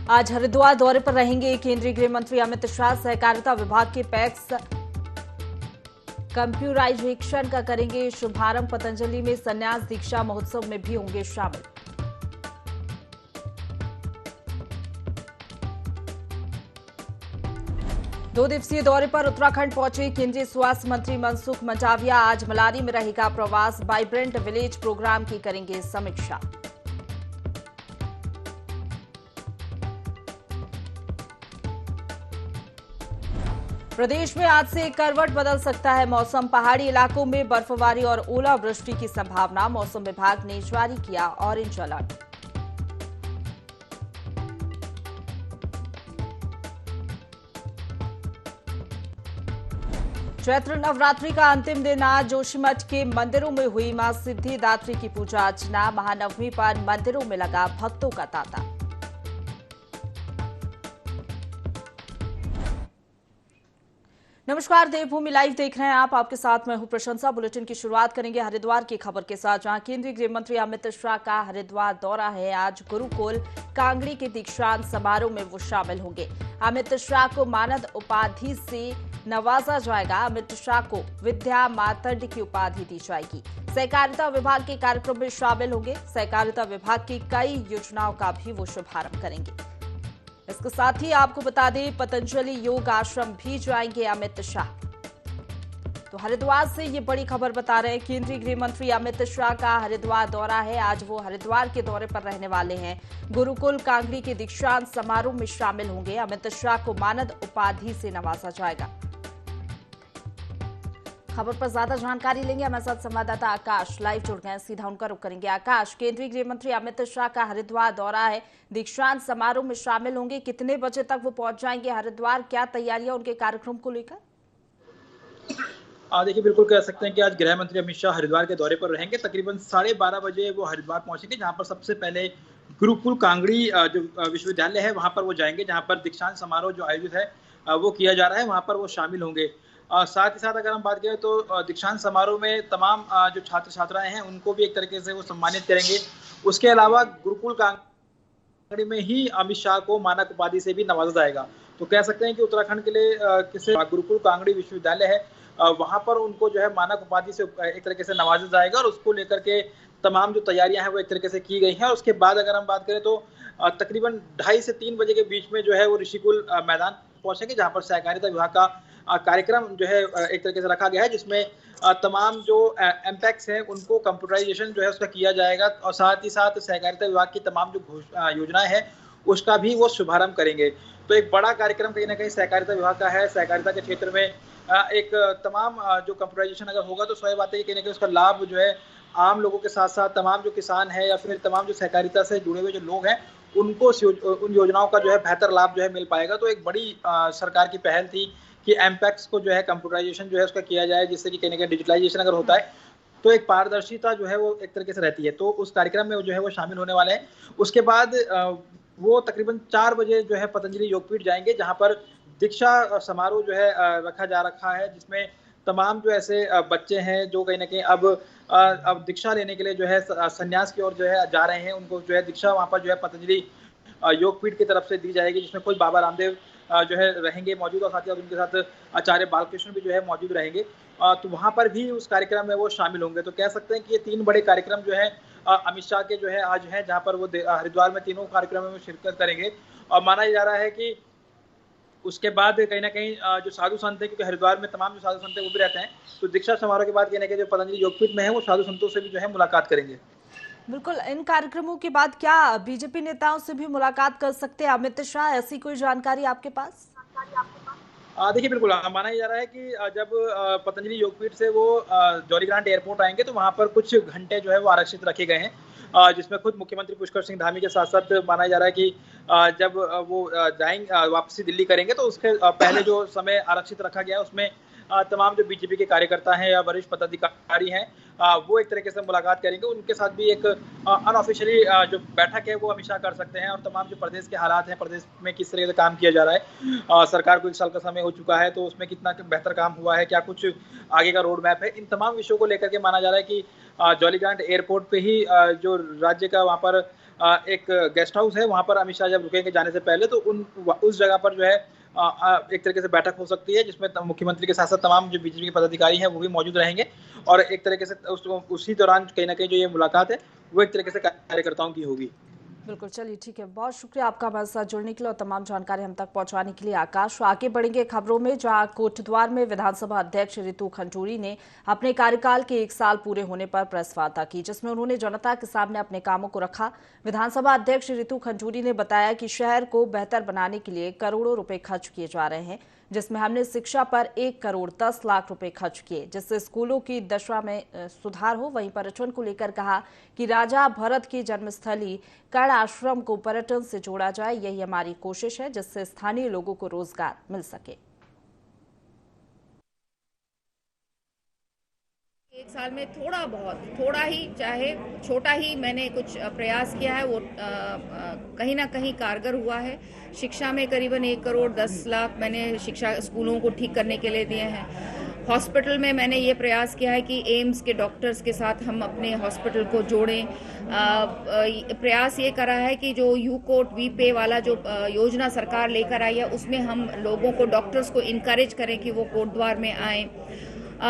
आज हरिद्वार दौरे पर रहेंगे केंद्रीय गृह मंत्री अमित शाह। सहकारिता विभाग के पैक्स कंप्यूटराइजेशन का करेंगे शुभारंभ। पतंजलि में संन्यास दीक्षा महोत्सव में भी होंगे शामिल। दो दिवसीय दौरे पर उत्तराखंड पहुंचे केंद्रीय स्वास्थ्य मंत्री मनसुख मंडाविया। आज मलारी में रहेगा प्रवास। वाइब्रेंट विलेज प्रोग्राम की करेंगे समीक्षा। प्रदेश में आज से करवट बदल सकता है मौसम। पहाड़ी इलाकों में बर्फबारी और ओलावृष्टि की संभावना। मौसम विभाग ने जारी किया ऑरेंज अलर्ट। चैत्र नवरात्रि का अंतिम दिन आज जोशीमठ के मंदिरों में हुई मां सिद्धिदात्री की पूजा अर्चना। महानवमी पर मंदिरों में लगा भक्तों का तांता। नमस्कार, देवभूमि लाइव देख रहे हैं आप। आपके साथ मैं हूं प्रशंसा। बुलेटिन की शुरुआत करेंगे हरिद्वार की खबर के साथ, जहां केंद्रीय गृह मंत्री अमित शाह का हरिद्वार दौरा है। आज गुरुकुल कांगड़ी के दीक्षांत समारोह में वो शामिल होंगे। अमित शाह को मानद उपाधि से नवाजा जाएगा। अमित शाह को विद्या मातंड की उपाधि दी जाएगी। सहकारिता विभाग के कार्यक्रम में शामिल होंगे। सहकारिता विभाग की कई योजनाओं का भी वो शुभारंभ करेंगे। इसके साथ ही आपको बता दें, पतंजलि योग आश्रम भी जाएंगे अमित शाह। तो हरिद्वार से ये बड़ी खबर बता रहे हैं, केंद्रीय गृह मंत्री अमित शाह का हरिद्वार दौरा है। आज वो हरिद्वार के दौरे पर रहने वाले हैं। गुरुकुल कांगड़ी के दीक्षांत समारोह में शामिल होंगे। अमित शाह को मानद उपाधि से नवाजा जाएगा। खबर पर ज्यादा जानकारी लेंगे, हमारे साथ संवाददाता आकाश लाइव जुड़ गए हैं। सीधा उनका रुख करेंगे। आकाश, केंद्रीय गृह मंत्री अमित शाह का हरिद्वार दौरा है, दीक्षांत समारोह में शामिल होंगे। कितने बजे तक वो पहुंच जाएंगे हरिद्वार? क्या तैयारियां उनके कार्यक्रम को लेकर? देखिए, बिल्कुल कह सकते हैं कि आज गृह मंत्री अमित शाह हरिद्वार के दौरे पर रहेंगे। तकरीबन 12:30 बजे वो हरिद्वार पहुंचेंगे, जहां पर सबसे पहले गुरुकुल कांगड़ी जो विश्वविद्यालय है वहां पर वो जाएंगे, जहां पर दीक्षांत समारोह जो आयोजित है वो किया जा रहा है, वहां पर वो शामिल होंगे। साथ ही साथ अगर हम बात करें तो दीक्षांत समारोह में तमाम जो छात्र छात्राएं हैं उनको भी एक तरीके से वो सम्मानित करेंगे। उसके अलावा गुरुकुल कांगड़ी में ही अमित शाह को मानक उपाधि से भी नवाजा जाएगा। तो कह सकते हैं कि उत्तराखंड के लिए किसी गुरुकुल कांगड़ी विश्वविद्यालय है वहां पर उनको जो है मानक उपाधि से एक तरीके से नवाजा जाएगा, और उसको लेकर के तमाम जो तैयारियां हैं वो एक तरीके से की गई हैं। और उसके बाद अगर हम बात करें तो तकरीबन 2:30 से 3 बजे के बीच में जो है वो ऋषिकुल मैदान पहुंचेंगे, जहां पर सहकारिता विभाग का कार्यक्रम जो है एक तरीके से रखा गया है, जिसमें तमाम जो एमपैक्स हैं उनको कंप्यूटराइजेशन जो है उसका किया जाएगा, और साथ ही साथ सहकारिता विभाग की तमाम जो योजनाएं हैं उसका भी वो शुभारंभ करेंगे। तो एक बड़ा कार्यक्रम कहीं ना कहीं सहकारिता विभाग का है। सहकारिता के क्षेत्र में एक तमाम जो कंप्यूटराइजेशन अगर होगा तो स्वयं बात है कि कहीं ना कहीं उसका लाभ जो है आम लोगों के साथ साथ तमाम जो किसान है या फिर तमाम जो सहकारिता से जुड़े हुए जो लोग हैं उनको उन योजनाओं का जो है बेहतर लाभ जो है मिल पाएगा। तो एक बड़ी सरकार की पहल थी कि एमपैक्स को जो है कंप्यूटराइजेशन जो है उसका किया जाए, जिससे कि कहीं ना कहीं डिजिटलाइजेशन अगर होता है तो एक पारदर्शिता जो है वो एक तरीके से रहती है। तो उस कार्यक्रम में जो है वो शामिल होने वाले हैं। उसके बाद वो तकरीबन 4 बजे जो है पतंजलि योगपीठ जाएंगे, जहां पर दीक्षा समारोह जो है रखा है, जिसमें तमाम जो ऐसे बच्चे हैं जो कहीं ना कहीं अब दीक्षा लेने के लिए जो है संन्यास की ओर जो है जा रहे हैं, उनको जो है दीक्षा वहां पर जो है पतंजलि योगपीठ की तरफ से दी जाएगी, जिसमें खुद बाबा रामदेव जो है रहेंगे मौजूद, और साथ ही उनके साथ आचार्य बालकृष्ण भी जो है मौजूद रहेंगे। तो वहां पर भी उस कार्यक्रम में वो शामिल होंगे। तो कह सकते हैं कि ये 3 बड़े कार्यक्रम जो है अमित शाह के जो है आज हैं, जहां पर वो हरिद्वार में तीनों कार्यक्रमों में शिरकत करेंगे। और माना जा रहा है कि उसके बाद कहीं ना कहीं जो साधु संत है, क्योंकि हरिद्वार में तमाम जो साधु संत है वो भी रहते हैं, तो दीक्षा समारोह के बाद कहीं ना कहीं जो पतंजलि योगपीठ में है वो साधु संतों से भी जो है मुलाकात करेंगे। बिल्कुल, इन कार्यक्रमों के बाद क्या बीजेपी नेताओं से भी मुलाकात कर सकते हैं अमित शाह? ऐसी कोई जानकारी आपके पास? देखिए, बिल्कुल माना जा रहा है कि जब पतंजलि योगपीठ से वो जौली ग्रांट एयरपोर्ट आएंगे तो वहां पर कुछ घंटे जो है वो आरक्षित रखे गए हैं, जिसमें खुद मुख्यमंत्री पुष्कर सिंह धामी के साथ साथ माना जा रहा है कि जब वो जाएंगे वापसी दिल्ली करेंगे तो उसके पहले जो समय आरक्षित रखा गया है उसमें तमाम जो बीजेपी के कार्यकर्ता हैं या वरिष्ठ पदाधिकारी हैं वो एक तरीके से मुलाकात करेंगे। उनके साथ भी एक अनऑफिशियली जो बैठक है वो अमित शाह कर सकते हैं, और तमाम जो प्रदेश के हालात हैं, प्रदेश में किस तरह से काम किया जा रहा है, सरकार को 1 साल का समय हो चुका है तो उसमें कितना बेहतर काम हुआ है, क्या कुछ आगे का रोड मैप है, इन तमाम विषयों को लेकर के माना जा रहा है कि जौली ग्रांट एयरपोर्ट पे ही जो राज्य का वहाँ पर एक गेस्ट हाउस है, वहाँ पर अमित शाह जब रुकेंगे जाने से पहले, तो उस जगह पर जो है एक तरीके से बैठक हो सकती है, जिसमें मुख्यमंत्री के साथ-साथ तमाम जो बीजेपी के पदाधिकारी हैं, वो भी मौजूद रहेंगे और एक तरीके से उसी दौरान कहीं न कहीं जो ये मुलाकात है, वो एक तरीके से कार्यकर्ताओं की होगी। बिल्कुल, चलिए ठीक है। बहुत शुक्रिया आपका हमारे साथ जुड़ने के लिए और तमाम जानकारी हम तक पहुंचाने के लिए आकाश। आगे बढ़ेंगे खबरों में, जहां कोटद्वार में विधानसभा अध्यक्ष रितु खंजूरी ने अपने कार्यकाल के 1 साल पूरे होने पर प्रेस वार्ता की, जिसमें उन्होंने जनता के सामने अपने कामों को रखा। विधानसभा अध्यक्ष रितु खंजूरी ने बताया कि शहर को बेहतर बनाने के लिए करोड़ों रुपए खर्च किए जा रहे हैं, जिसमें हमने शिक्षा पर 1 करोड़ 10 लाख रुपए खर्च किए, जिससे स्कूलों की दशा में सुधार हो। वहीं पर्यटन को लेकर कहा कि राजा भरत की जन्मस्थली कर्ण आश्रम को पर्यटन से जोड़ा जाए, यही हमारी कोशिश है, जिससे स्थानीय लोगों को रोजगार मिल सके। 1 साल में थोड़ा ही, चाहे छोटा ही, मैंने कुछ प्रयास किया है, वो कहीं ना कहीं कारगर हुआ है। शिक्षा में करीबन 1 करोड़ 10 लाख मैंने शिक्षा स्कूलों को ठीक करने के लिए दिए हैं। हॉस्पिटल में मैंने ये प्रयास किया है कि एम्स के डॉक्टर्स के साथ हम अपने हॉस्पिटल को जोड़ें। प्रयास ये करा है कि जो यूकोट वीपे वाला जो योजना सरकार लेकर आई है, उसमें हम लोगों को, डॉक्टर्स को इनकरेज करें कि वो कोटद्वार में आएँ।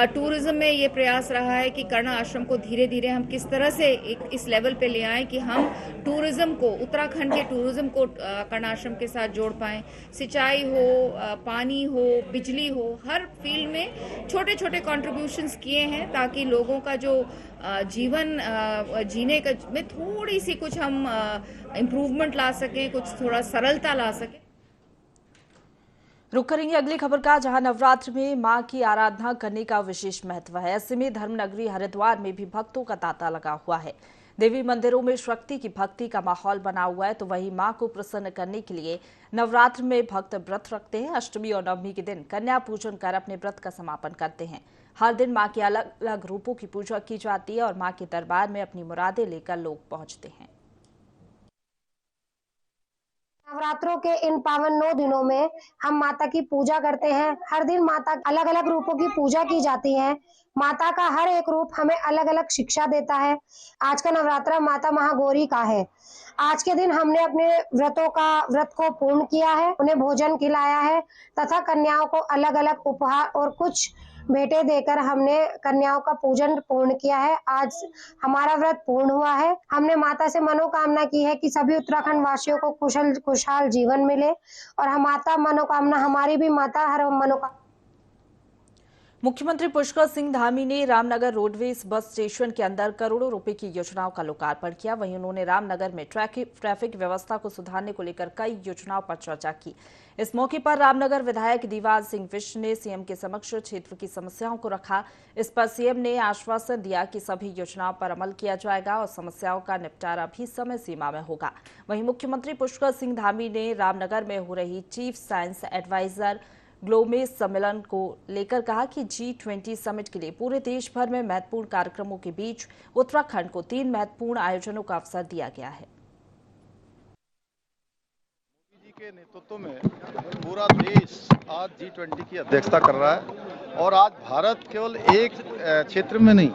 टूरिज्म में ये प्रयास रहा है कि कर्ण आश्रम को धीरे धीरे हम किस तरह से इस लेवल पे ले आएं कि हम टूरिज्म को, उत्तराखंड के टूरिज्म को कर्ण आश्रम के साथ जोड़ पाएं। सिंचाई हो, पानी हो, बिजली हो, हर फील्ड में छोटे छोटे कॉन्ट्रीब्यूशंस किए हैं, ताकि लोगों का जो जीवन जीने का में थोड़ी सी कुछ हम इम्प्रूवमेंट ला सकें, कुछ थोड़ा सरलता ला सकें। रुक करेंगे अगली खबर का, जहां नवरात्र में मां की आराधना करने का विशेष महत्व है। ऐसे में धर्मनगरी हरिद्वार में भी भक्तों का तांता लगा हुआ है। देवी मंदिरों में शक्ति की भक्ति का माहौल बना हुआ है, तो वहीं मां को प्रसन्न करने के लिए नवरात्र में भक्त व्रत रखते हैं। अष्टमी और नवमी के दिन कन्या पूजन कर अपने व्रत का समापन करते हैं। हर दिन मां के अलग अलग रूपों की पूजा की जाती है और मां के दरबार में अपनी मुरादें लेकर लोग पहुंचते हैं। नवरात्रों के इन पावन 9 दिनों में हम माता की पूजा करते हैं। हर दिन माता अलग अलग रूपों की पूजा की जाती है। माता का हर एक रूप हमें अलग अलग शिक्षा देता है। आज का नवरात्रा माता महागौरी का है। आज के दिन हमने अपने व्रत को पूर्ण किया है, उन्हें भोजन खिलाया है तथा कन्याओं को अलग अलग उपहार और कुछ भेंटें देकर हमने कन्याओं का पूजन पूर्ण किया है। आज हमारा व्रत पूर्ण हुआ है। हमने माता से मनोकामना की है कि सभी उत्तराखंड वासियों को खुशहाल जीवन मिले और हमारी भी माता हर मनोकामना। मुख्यमंत्री पुष्कर सिंह धामी ने रामनगर रोडवेज बस स्टेशन के अंदर करोड़ों रुपए की योजनाओं का लोकार्पण किया। वहीं उन्होंने रामनगर में ट्रैफिक व्यवस्था को सुधारने को लेकर कई योजनाओं पर चर्चा की। इस मौके पर रामनगर विधायक दीवान सिंह विश ने सीएम के समक्ष क्षेत्र की समस्याओं को रखा। इस पर सीएम ने आश्वासन दिया कि सभी योजनाओं पर अमल किया जाएगा और समस्याओं का निपटारा भी समय सीमा में होगा। वहीं मुख्यमंत्री पुष्कर सिंह धामी ने रामनगर में हो रही चीफ साइंस एडवाइजर ग्लोमेस सम्मेलन को लेकर कहा कि G20 समिट के लिए पूरे देश भर में महत्वपूर्ण कार्यक्रमों के बीच उत्तराखंड को 3 महत्वपूर्ण आयोजनों का अवसर दिया गया है। मोदी जी के नेतृत्व में पूरा देश आज G20 की अध्यक्षता कर रहा है और आज भारत केवल एक क्षेत्र में नहीं,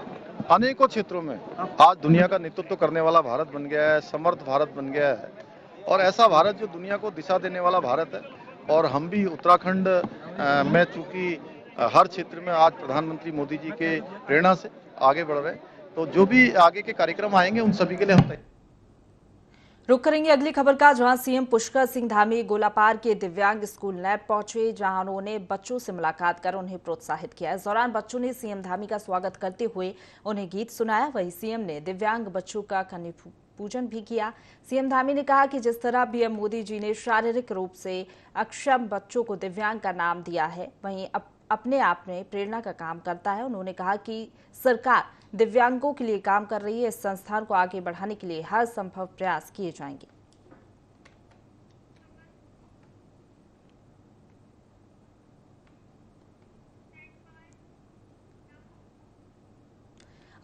अनेकों क्षेत्रों में आज दुनिया का नेतृत्व करने वाला भारत बन गया है, समर्थ भारत बन गया है और ऐसा भारत जो दुनिया को दिशा देने वाला भारत है। और हम भी उत्तराखंड में चूंकि हर क्षेत्र में आज प्रधानमंत्री मोदी जी के प्रेरणा से आगे बढ़ रहे हैं, तो जो भी आगे के कार्यक्रम आएंगे उन सभी के लिए हम रुक करेंगे अगली खबर का, जहां सीएम पुष्कर सिंह धामी गोलापार के दिव्यांग स्कूल नैब पहुंचे, जहां उन्होंने बच्चों से मुलाकात कर उन्हें प्रोत्साहित किया। इस दौरान बच्चों ने सीएम धामी का स्वागत करते हुए उन्हें गीत सुनाया। वहीं सीएम ने दिव्यांग बच्चों का कन्या पूजन भी किया। सीएम धामी ने कहा कि जिस तरह पीएम मोदी जी ने शारीरिक रूप से अक्षम बच्चों को दिव्यांग का नाम दिया है, वहीं अपने आप में प्रेरणा का काम करता है। उन्होंने कहा कि सरकार दिव्यांगों के लिए काम कर रही है। इस संस्थान को आगे बढ़ाने के लिए हर संभव प्रयास किए जाएंगे।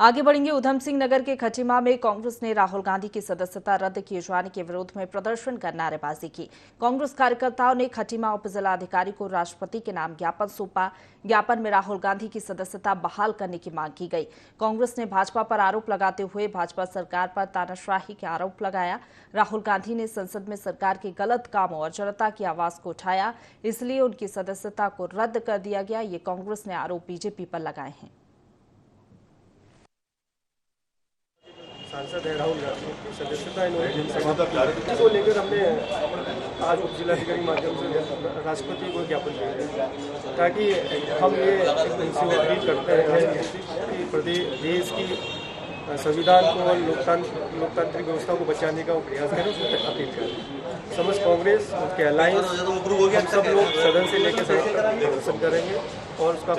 आगे बढ़ेंगे। उधम सिंह नगर के खटीमा में कांग्रेस ने राहुल गांधी की सदस्यता रद्द किए जाने के विरोध में प्रदर्शन कर नारेबाजी की। कांग्रेस कार्यकर्ताओं ने खटीमा उप जिलाधिकारी को राष्ट्रपति के नाम ज्ञापन सौंपा। ज्ञापन में राहुल गांधी की सदस्यता बहाल करने की मांग की गई। कांग्रेस ने भाजपा पर आरोप लगाते हुए भाजपा सरकार पर तानाशाही के आरोप लगाया। राहुल गांधी ने संसद में सरकार के गलत कामों और जनता की आवाज को उठाया, इसलिए उनकी सदस्यता को रद्द कर दिया गया। ये कांग्रेस ने आरोप बीजेपी पर लगाए हैं। सांसद है राहुल गांधी की सदस्यता इन्होंने समाप्त की को लेकर हमने आज उप जिलाधिकारी माध्यम से राष्ट्रपति को ज्ञापन दिया ताकि हम ये अपील करते हैं कि प्रदेश देश की संविधान को और लोकतांत्रिक व्यवस्था को बचाने का प्रयास करें, उसमें अपील करें। समस्त कांग्रेस, उसके अलायंस सब लोग सदन से लेकर प्रदर्शन करेंगे और उसका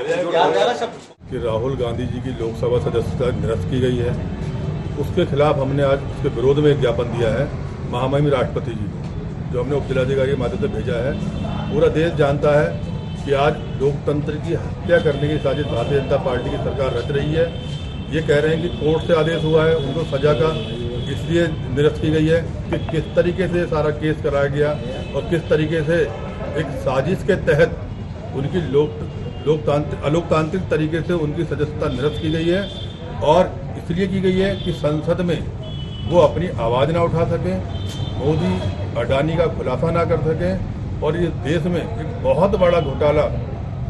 कि राहुल गांधी जी की लोकसभा सदस्यता निरस्त की गई है, उसके खिलाफ हमने आज उसके विरोध में एक ज्ञापन दिया है महामहिम राष्ट्रपति जी को, जो हमने उप जिलाधिकारी के माध्यम से भेजा है। पूरा देश जानता है कि आज लोकतंत्र की हत्या करने की साजिश भारतीय जनता पार्टी की सरकार रच रही है। ये कह रहे हैं कि कोर्ट से आदेश हुआ है, उनको सजा का इसलिए निरस्त की गई है कि किस तरीके से सारा केस कराया गया और किस तरीके से एक साजिश के तहत उनकी अलोकतांत्रिक तरीके से उनकी सदस्यता निरस्त की गई है और इसलिए की गई है कि संसद में वो अपनी आवाज़ ना उठा सकें, मोदी अडानी का खुलासा ना कर सकें और ये देश में एक बहुत बड़ा घोटाला,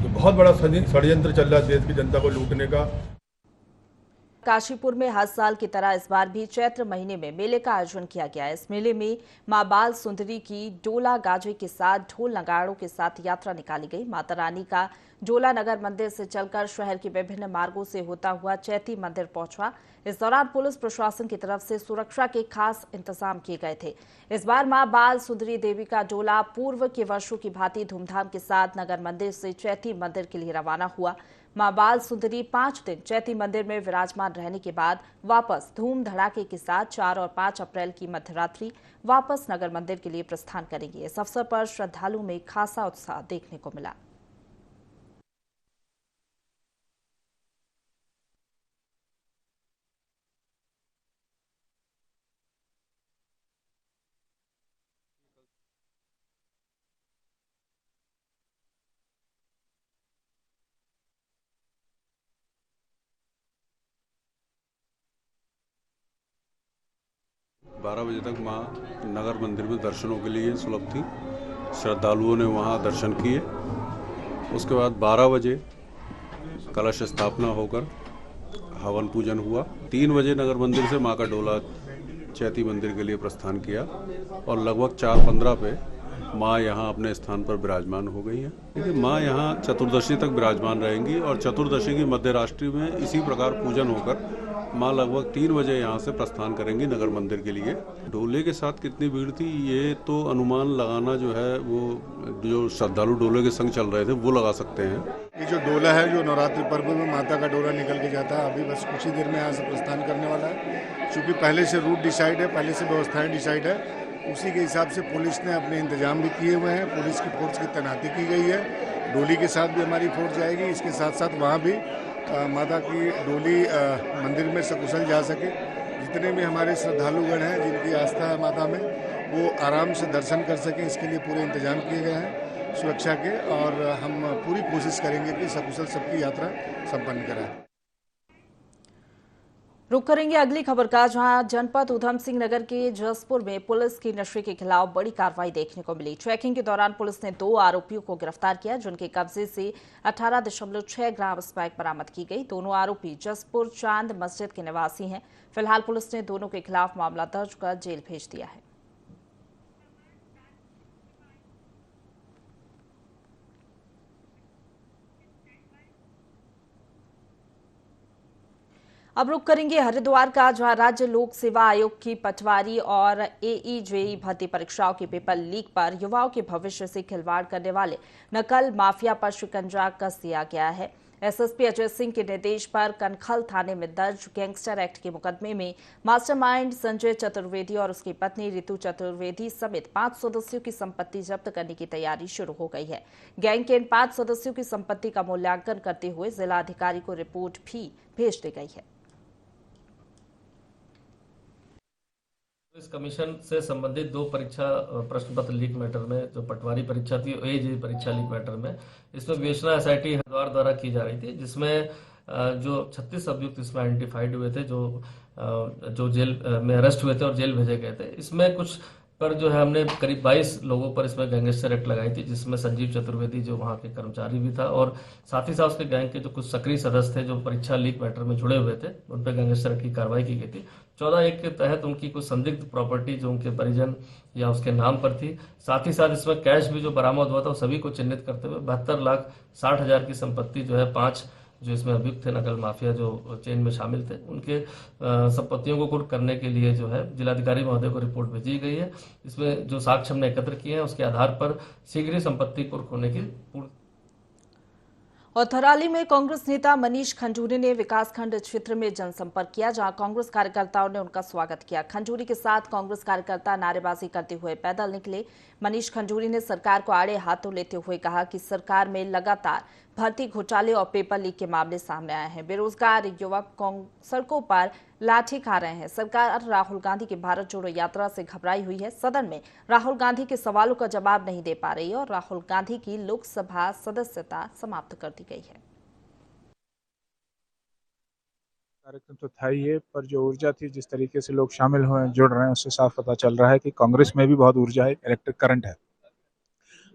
बहुत बड़ा षड्यंत्र चल रहा है देश की जनता को लूटने का। काशीपुर में हर साल की तरह इस बार भी चैत्र महीने में मेले का आयोजन किया गया है। इस मेले में मां बाल सुंदरी की डोला गाजे के साथ ढोल नगाड़ों के साथ यात्रा निकाली गई। माता रानी का डोला नगर मंदिर से चलकर शहर के विभिन्न मार्गों से होता हुआ चैती मंदिर पहुंचा। इस दौरान पुलिस प्रशासन की तरफ से सुरक्षा के खास इंतजाम किए गए थे। इस बार मां बाल सुंदरी देवी का डोला पूर्व के वर्षों की भांति धूमधाम के साथ नगर मंदिर से चैती मंदिर के लिए रवाना हुआ। मां बाल सुंदरी 5 दिन चैती मंदिर में विराजमान रहने के बाद वापस धूम धड़ाके के साथ 4 और 5 अप्रैल की मध्यरात्रि वापस नगर मंदिर के लिए प्रस्थान करेंगी। इस अवसर पर श्रद्धालुओं में खासा उत्साह देखने को मिला। बारह बजे तक मां नगर मंदिर में दर्शनों के लिए सुलभ थी। श्रद्धालुओं ने वहां दर्शन किए। उसके बाद 12 बजे कलश स्थापना होकर हवन पूजन हुआ। 3 बजे नगर मंदिर से मां का डोला चैती मंदिर के लिए प्रस्थान किया और लगभग 4:15 पे मां यहां अपने स्थान पर विराजमान हो गई हैं। देखिए, मां यहां चतुर्दशी तक विराजमान रहेंगी और चतुर्दशी की मध्यरात्रि में इसी प्रकार पूजन होकर मां लगभग 3 बजे यहाँ से प्रस्थान करेंगी नगर मंदिर के लिए। डोले के साथ कितनी भीड़ थी ये तो अनुमान लगाना जो है वो जो श्रद्धालु डोले के संग चल रहे थे वो लगा सकते हैं। ये जो डोला है जो नवरात्रि पर्व में माता का डोला निकल के जाता है, अभी बस कुछ ही देर में यहाँ से प्रस्थान करने वाला है। चूँकि पहले से रूट डिसाइड है, पहले से व्यवस्थाएँ डिसाइड है, उसी के हिसाब से पुलिस ने अपने इंतजाम भी किए हुए हैं। पुलिस की फोर्स की तैनाती की गई है। डोली के साथ भी हमारी फोर्स जाएगी। इसके साथ साथ वहाँ भी माता की डोली मंदिर में सकुशल जा सके। जितने भी हमारे श्रद्धालुगण हैं जिनकी आस्था है माता में, वो आराम से दर्शन कर सकें, इसके लिए पूरे इंतजाम किए गए हैं सुरक्षा के और हम पूरी कोशिश करेंगे कि सकुशल सबकी यात्रा संपन्न कराएं। रुक करेंगे अगली खबर का, जहां जनपद उधम सिंह नगर के जसपुर में पुलिस की नशे के खिलाफ बड़ी कार्रवाई देखने को मिली। चेकिंग के दौरान पुलिस ने 2 आरोपियों को गिरफ्तार किया, जिनके कब्जे से 18.6 ग्राम स्मैक बरामद की गई। दोनों आरोपी जसपुर चांद मस्जिद के निवासी हैं। फिलहाल पुलिस ने दोनों के खिलाफ मामला दर्ज कर जेल भेज दिया है। अब रुक करेंगे हरिद्वार का, जहां राज्य लोक सेवा आयोग की पटवारी और AE-JE भर्ती परीक्षाओं के पेपर लीक पर युवाओं के भविष्य से खिलवाड़ करने वाले नकल माफिया पर शिकंजा कस दिया गया है। एसएसपी अजय सिंह के निर्देश पर कनखल थाने में दर्ज गैंगस्टर एक्ट के मुकदमे में मास्टरमाइंड संजय चतुर्वेदी और उसकी पत्नी रितु चतुर्वेदी समेत 5 सदस्यों की संपत्ति जब्त करने की तैयारी शुरू हो गई है। गैंग के इन 5 सदस्यों की संपत्ति का मूल्यांकन करते हुए जिला अधिकारी को रिपोर्ट भी भेज दी गई है। इस कमीशन से संबंधित 2 परीक्षा प्रश्न पत्र लीक मैटर में, जो पटवारी परीक्षा थी, एजे परीक्षा लीक मैटर में, इसमें विवेचना एसआईटी हरिद्वार द्वारा की जा रही थी, जिसमें जो 36 अभियुक्त इसमें आइडेंटिफाइड हुए थे, जो जेल में अरेस्ट हुए थे और जेल भेजे गए थे। इसमें कुछ पर जो है हमने करीब 22 लोगों पर इसमें गैंगस्टर एक्ट लगाई थी, जिसमें संजीव चतुर्वेदी जो वहाँ के कर्मचारी भी था और साथ ही साथ उसके गैंग के जो कुछ सक्रिय सदस्य थे जो परीक्षा लीक मैटर में जुड़े हुए थे, उन पर गैंगस्टर एक्ट की कार्रवाई की गई थी। 14(1) के तहत उनकी कुछ संदिग्ध प्रॉपर्टी जो उनके परिजन या उसके नाम पर थी, साथ ही साथ इसमें कैश भी जो बरामद हुआ था वो सभी को चिन्हित करते हुए 72,60,000 की संपत्ति जो है 5 जो इसमें अभियुक्त थे नकल माफिया जो चेन में शामिल थे, उनके संपत्तियों को कुर्क करने के लिए जो है जिलाधिकारी महोदय को रिपोर्ट भेजी गई है। इसमें जो साक्ष्य हमने एकत्र किए हैं उसके आधार पर शीघ्र ही संपत्ति कुर्क होने की और थराली में कांग्रेस नेता मनीष खंजूरी ने विकासखंड क्षेत्र में जनसंपर्क किया, जहां कांग्रेस कार्यकर्ताओं ने उनका स्वागत किया। खंजूरी के साथ कांग्रेस कार्यकर्ता नारेबाजी करते हुए पैदल निकले। मनीष खंजूरी ने सरकार को आड़े हाथों लेते हुए कहा कि सरकार में लगातार भर्ती घोटाले और पेपर लीक के मामले सामने आए हैं। बेरोजगार युवक सड़कों पर लाठी खा रहे हैं। सरकार राहुल गांधी की भारत जोड़ो यात्रा से घबराई हुई है। सदन में राहुल गांधी के सवालों का जवाब नहीं दे पा रही और राहुल गांधी की लोकसभा सदस्यता समाप्त कर दी गई है। कार्यक्रम तो था ही है, पर जो ऊर्जा थी, जिस तरीके से लोग शामिल हुए, जुड़ रहे हैं, उससे साफ पता चल रहा है कि कांग्रेस में भी बहुत ऊर्जा है, इलेक्ट्रिक करंट है।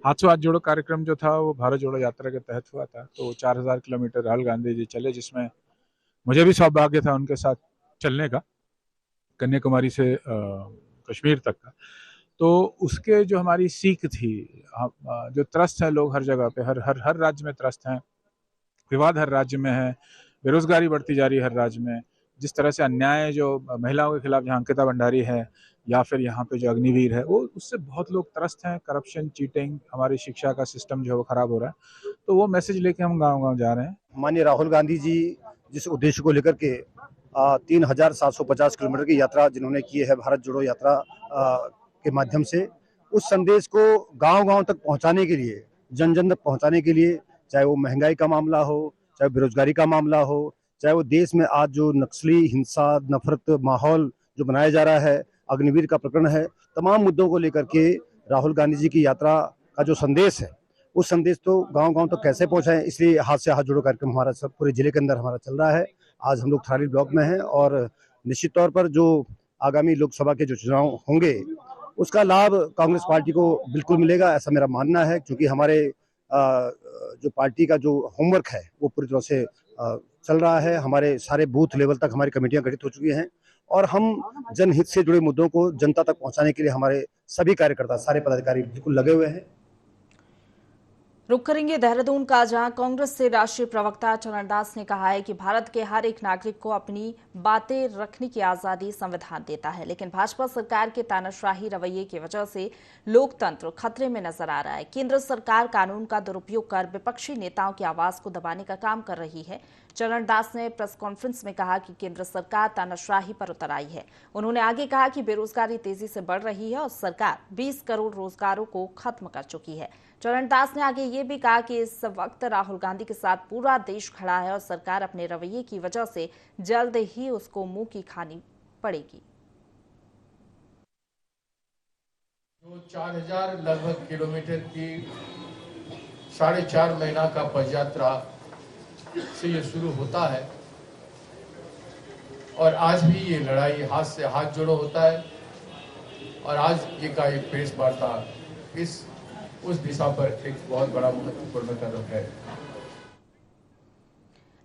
हाथ से हाथ जोड़ो कार्यक्रम जो था वो भारत जोड़ो यात्रा के तहत हुआ था। तो 4000 किलोमीटर राहुल गांधी जी चले, जिसमें मुझे भी सौभाग्य था उनके साथ चलने का, कन्याकुमारी से कश्मीर तक का। तो उसके जो हमारी सीख थी, जो त्रस्त है लोग हर जगह पे, हर राज्य में त्रस्त हैं, विवाद हर राज्य में है, बेरोजगारी बढ़ती जा रही है हर राज्य में, जिस तरह से अन्याय जो महिलाओं के खिलाफ जहाँ अंकिता भंडारी है या फिर यहाँ पे जो अग्निवीर है, वो उससे बहुत लोग त्रस्त हैं। करप्शन, चीटिंग, हमारी शिक्षा का सिस्टम जो है वो खराब हो रहा है। तो वो मैसेज लेके हम गाँव-गाँव जा रहे हैं। माननीय राहुल गांधी जी जिस उद्देश्य को लेकर के 3750 किलोमीटर की यात्रा जिन्होंने की है भारत जोड़ो यात्रा के माध्यम से, उस संदेश को गांव-गांव तक पहुंचाने के लिए, जन-जन तक पहुंचाने के लिए, चाहे वो महंगाई का मामला हो, चाहे बेरोजगारी का मामला हो, चाहे वो देश में आज जो नक्सली हिंसा, नफरत माहौल जो बनाया जा रहा है, अग्निवीर का प्रकरण है, तमाम मुद्दों को लेकर के राहुल गांधी जी की यात्रा का जो संदेश है, उस संदेश तो गांव-गांव तक कैसे पहुंचाएं, इसलिए हाथ से हाथ जोड़ो कार्यक्रम हमारा सब पूरे जिले के अंदर हमारा चल रहा है। आज हम लोग थराली ब्लॉक में हैं और निश्चित तौर पर जो आगामी लोकसभा के जो चुनाव होंगे उसका लाभ कांग्रेस पार्टी को बिल्कुल मिलेगा, ऐसा मेरा मानना है। क्योंकि हमारे जो पार्टी का जो होमवर्क है वो पूरी तरह से चल रहा है। हमारे सारे बूथ लेवल तक हमारी कमेटियां गठित हो चुकी हैं और हम जनहित से जुड़े मुद्दों को जनता तक पहुंचाने के लिए हमारे सभी कार्यकर्ता, सारे पदाधिकारी बिल्कुल लगे हुए हैं। रुक करेंगे देहरादून का, जहां कांग्रेस से राष्ट्रीय प्रवक्ता चरणदास ने कहा है कि भारत के हर एक नागरिक को अपनी बातें रखने की आजादी संविधान देता है, लेकिन भाजपा सरकार के तानाशाही रवैये की वजह से लोकतंत्र खतरे में नजर आ रहा है। केंद्र सरकार कानून का दुरुपयोग कर विपक्षी नेताओं की आवाज को दबाने का काम कर रही है। चरणदास ने प्रेस कॉन्फ्रेंस में कहा कि केंद्र सरकार तानाशाही पर उतर आई है। उन्होंने आगे कहा कि बेरोजगारी तेजी से बढ़ रही है और सरकार 20 करोड़ रोजगारों को खत्म कर चुकी है। चरणदास ने आगे ये भी कहा कि इस वक्त राहुल गांधी के साथ पूरा देश खड़ा है और सरकार अपने रवैये की वजह से जल्द ही उसको मुंह की खानी पड़ेगी। जो 4000 लगभग किलोमीटर की 4.5 महीना का पदयात्रा से ये शुरू होता है और आज भी ये लड़ाई हाथ से हाथ जोड़ो होता है और आज ये का एक प्रेस वार्ता उस दिशा पर एक बहुत बड़ा महत्वपूर्ण कदम है।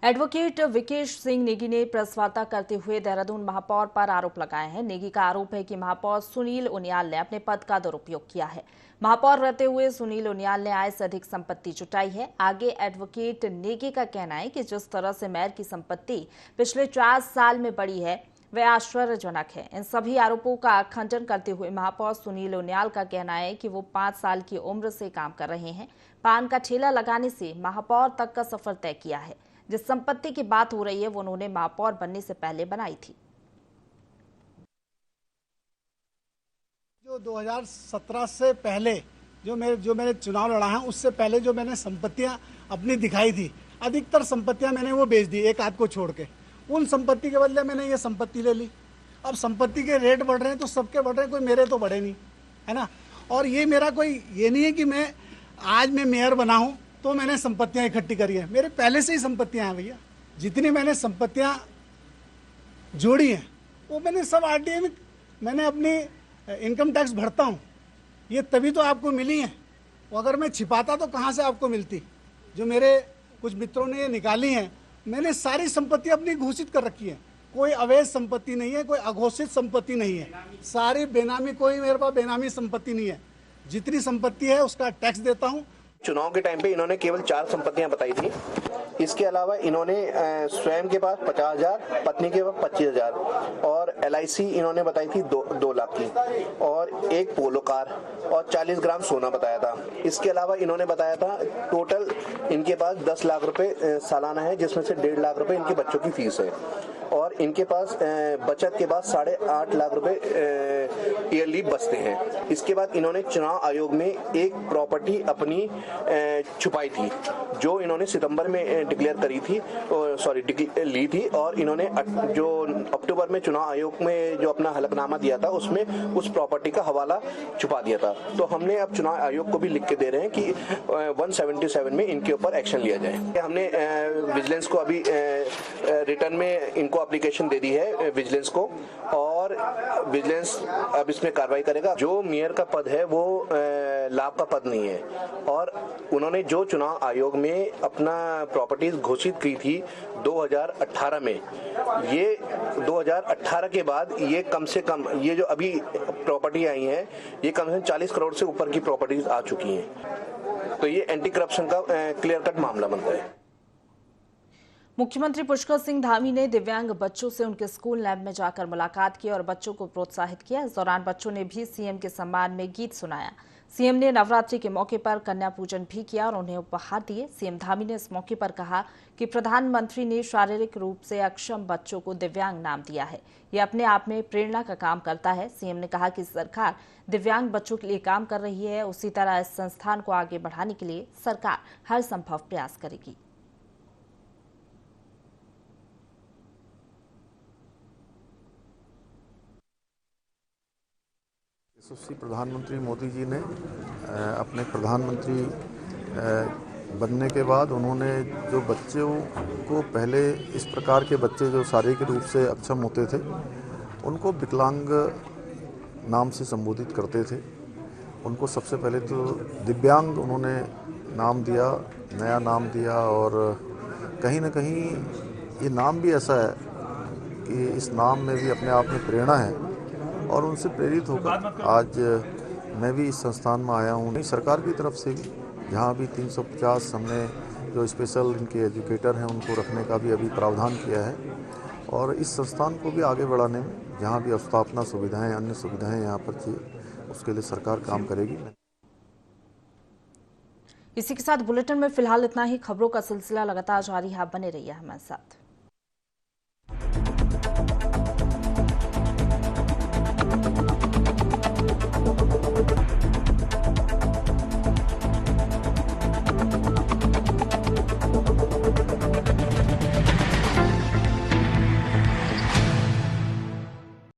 एडवोकेट विकेश सिंह नेगी ने प्रेस वार्ता करते हुए देहरादून महापौर पर आरोप लगाए हैं। नेगी का आरोप है कि महापौर सुनील उनियाल ने अपने पद का दुरुपयोग किया है। महापौर रहते हुए सुनील उनियाल ने आय से अधिक संपत्ति जुटाई है। आगे एडवोकेट नेगी का कहना है कि जिस तरह से मेयर की संपत्ति पिछले 4 साल में बढ़ी है वह आश्चर्यजनक है। इन सभी आरोपों का खंडन करते हुए महापौर सुनील उनियाल का कहना है कि वो 5 साल की उम्र से काम कर रहे हैं। पान का ठेला लगाने से महापौर तक का सफर तय किया है। जिस संपत्ति की बात हो रही है वो उन्होंने महापौर बनने से पहले बनाई थी। जो 2017 से पहले जो मैंने चुनाव लड़ा है, उससे पहले जो मैंने संपत्तियां अपनी दिखाई थी, अधिकतर संपत्तियां मैंने वो बेच दी, एक आध को छोड़ के। उन संपत्ति के बदले मैंने ये संपत्ति ले ली अब संपत्ति के रेट बढ़ रहे हैं तो सबके बढ़ रहे हैं, कोई मेरे तो बढ़े नहीं, है ना। और ये मेरा कोई ये नहीं है कि आज मैं मेयर बना हूँ तो मैंने संपत्तियाँ इकट्ठी करी है, मेरे पहले से ही संपत्तियाँ हैं भैया। जितनी मैंने संपत्तियाँ जोड़ी हैं वो मैंने सब आरटीआई में, मैंने अपनी इनकम टैक्स भरता हूँ, ये तभी तो आपको मिली है। वो अगर मैं छिपाता तो कहाँ से आपको मिलती। जो मेरे कुछ मित्रों ने ये निकाली हैं, मैंने सारी संपत्ति अपनी घोषित कर रखी है, कोई अवैध संपत्ति नहीं है, कोई अघोषित संपत्ति नहीं है, सारी बेनामी, कोई मेरे पास बेनामी संपत्ति नहीं है। जितनी संपत्ति है उसका टैक्स देता हूँ। चुनाव के टाइम पे इन्होंने केवल 4 संपत्तियां बताई थी। इसके अलावा इन्होंने स्वयं के पास 50,000, पत्नी के पास 25,000 और LIC इन्होंने बताई थी 2 लाख की, और एक पोलो कार और 40 ग्राम सोना बताया था। इसके अलावा इन्होंने बताया था टोटल इनके पास 10 लाख रुपए सालाना है, जिसमें से 1.5 लाख रुपए इनके बच्चों की फीस है, और इनके पास बचत के बाद 8.5 लाख रुपए ईयरली बचते हैं। इसके बाद इन्होंने चुनाव आयोग में एक प्रॉपर्टी अपनी छुपाई थी, जो इन्होंने सितंबर में डिक्लेयर करी थी, ली थी, और इन्होंने जो अक्टूबर में चुनाव आयोग में जो अपना हलफनामा दिया था उसमें उस प्रॉपर्टी का हवाला छुपा दिया था। तो हमने अब चुनाव आयोग को भी लिख के दे रहे हैं कि 177 में इनके ऊपर एक्शन लिया जाए। हमने विजिलेंस को अभी रिटर्न में इनको एप्लीकेशन दे दी है विजिलेंस को, और विजिलेंस अब इसमें कार्रवाई करेगा। जो मेयर का पद है वो लाभ का पद नहीं है, और उन्होंने जो चुनाव आयोग में अपना प्रॉपर्टीज घोषित की थी 2018 में, ये 2018 के बाद ये कम से कम ये जो अभी प्रॉपर्टी आई है ये कम से कम 40 करोड़ से ऊपर की प्रॉपर्टीज आ चुकी हैं। तो ये एंटी करप्शन का क्लियर कट मामला बनता है। मुख्यमंत्री पुष्कर सिंह धामी ने दिव्यांग बच्चों से उनके स्कूल लैब में जाकर मुलाकात की और बच्चों को प्रोत्साहित किया। इस दौरान बच्चों ने भी सीएम के सम्मान में गीत सुनाया। सीएम ने नवरात्रि के मौके पर कन्या पूजन भी किया और उन्हें उपहार दिए। सीएम धामी ने इस मौके पर कहा कि प्रधानमंत्री ने शारीरिक रूप से अक्षम बच्चों को दिव्यांग नाम दिया है, ये अपने आप में प्रेरणा का काम करता है। सीएम ने कहा कि सरकार दिव्यांग बच्चों के लिए काम कर रही है, उसी तरह इस संस्थान को आगे बढ़ाने के लिए सरकार हर संभव प्रयास करेगी। यशस्वी प्रधानमंत्री मोदी जी ने अपने प्रधानमंत्री बनने के बाद उन्होंने जो बच्चों को, पहले इस प्रकार के बच्चे जो शारीरिक रूप से अक्षम होते थे उनको विकलांग नाम से संबोधित करते थे। उनको सबसे पहले तो दिव्यांग उन्होंने नाम दिया, नया नाम दिया, और कहीं ना कहीं ये नाम भी ऐसा है कि इस नाम में भी अपने आप में प्रेरणा है, और उनसे प्रेरित होकर आज मैं भी इस संस्थान में आया हूँ। सरकार की तरफ से भी जहाँ भी 350 हमने जो स्पेशल इनके एजुकेटर हैं उनको रखने का भी अभी प्रावधान किया है, और इस संस्थान को भी आगे बढ़ाने में जहाँ भी अवस्थापना सुविधाएं, अन्य सुविधाएं यहाँ पर चाहिए, उसके लिए सरकार काम करेगी। इसी के साथ बुलेटिन में फिलहाल इतना ही। खबरों का सिलसिला लगातार जारी है, बने रहिए हमारे साथ।